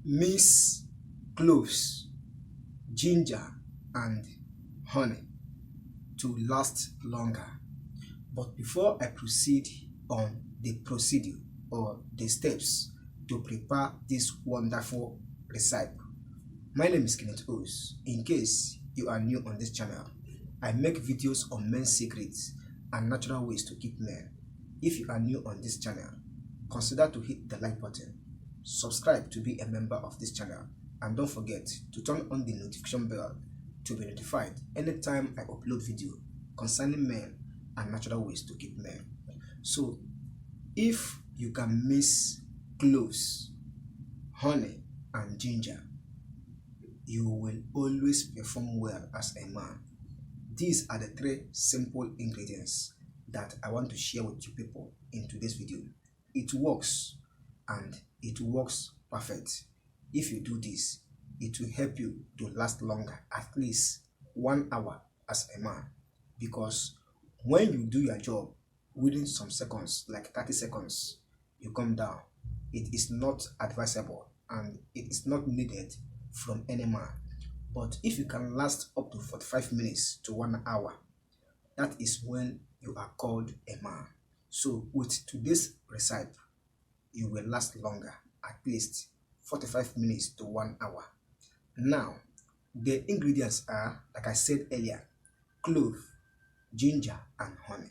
mix cloves, ginger and honey to last longer. But before I proceed on the procedure or the steps to prepare this wonderful recipe, my name is Kenneth Os. In case you are new on this channel, I make videos on men's secrets and natural ways to keep men. If you are new on this channel, consider to hit the like button, subscribe to be a member of this channel, and don't forget to turn on the notification bell to be notified anytime I upload video concerning men and natural ways to keep men. So if you can mix cloves, honey and ginger, you will always perform well as a man. These are the three simple ingredients that I want to share with you people in today's video. It works, and it works perfect. If you do this, it will help you to last longer, at least 1 hour as a man. Because when you do your job within some seconds, like 30 seconds, you come down. It is not advisable and it is not needed from any man. But if you can last up to 45 minutes to 1 hour, that is when you are called a man. So with today's recipe, you will last longer, at least 45 minutes to 1 hour. Now, the ingredients are, like I said earlier, clove, ginger and honey,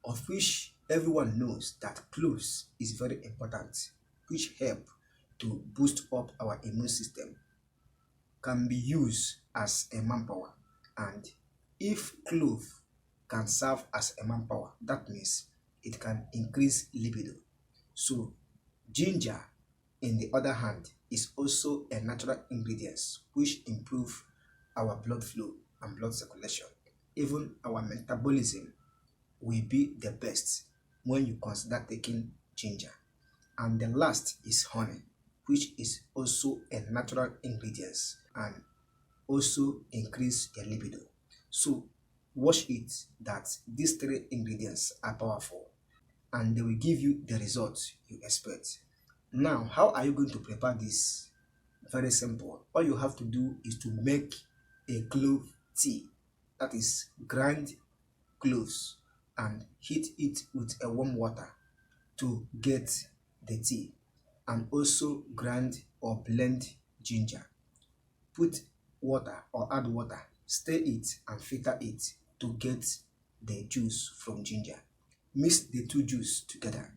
of which everyone knows that cloves is very important, which help to boost up our immune system, can be used as a manpower. And if clove can serve as a manpower, that means it can increase libido. So ginger, in the other hand, is also a natural ingredient which improve our blood flow and blood circulation. Even our metabolism will be the best when you consider taking ginger. And the last is honey, which is also a natural ingredient and also increase your libido. So watch it that these three ingredients are powerful and they will give you the results you expect. Now, how are you going to prepare this? Very simple. All you have to do is to make a clove tea, that is grind cloves and heat it with a warm water to get the tea, and also grind or blend ginger. Put water or add water, stir it and filter it to get the juice from ginger. Mix the two juice together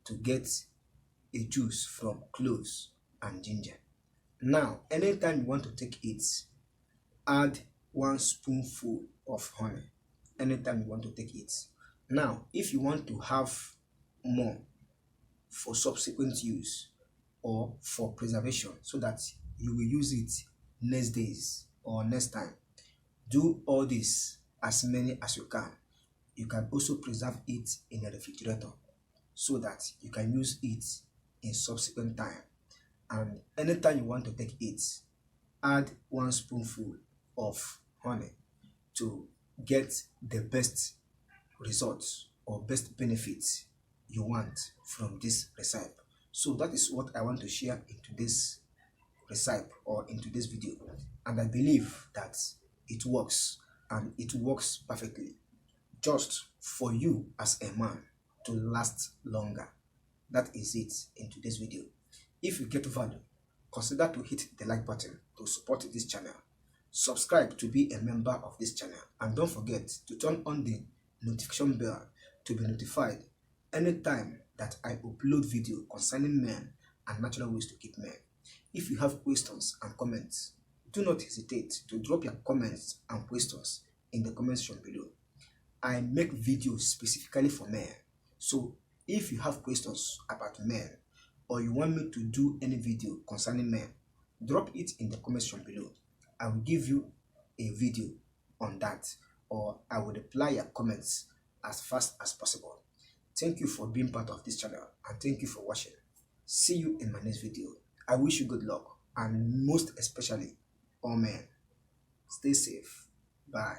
to get a juice from cloves and ginger. Now, anytime you want to take it, add 1 spoonful of honey. Anytime you want to take it. Now, if you want to have more for subsequent use or for preservation, so that you will use it next days or next time, do all this as many as you can. You can also preserve it in a refrigerator so that you can use it in subsequent time. And anytime you want to take it, add 1 spoonful of honey to get the best results or best benefits you want from this recipe. So that is what I want to share in today's recipe or in today's video, and I believe that it works, and it works perfectly, just for you as a man to last longer. That is it in today's video. If you get value, consider to hit the like button to support this channel, subscribe to be a member of this channel, and don't forget to turn on the notification bell to be notified anytime that I upload video concerning men and natural ways to keep men. If you have questions and comments, do not hesitate to drop your comments and questions in the comment section below. I make videos specifically for men, so if you have questions about men or you want me to do any video concerning men, drop it in the comment section below. I will give you a video on that, or I will reply your comments as fast as possible. Thank you for being part of this channel, and thank you for watching. See you in my next video. I wish you good luck, and most especially all men, stay safe. Bye.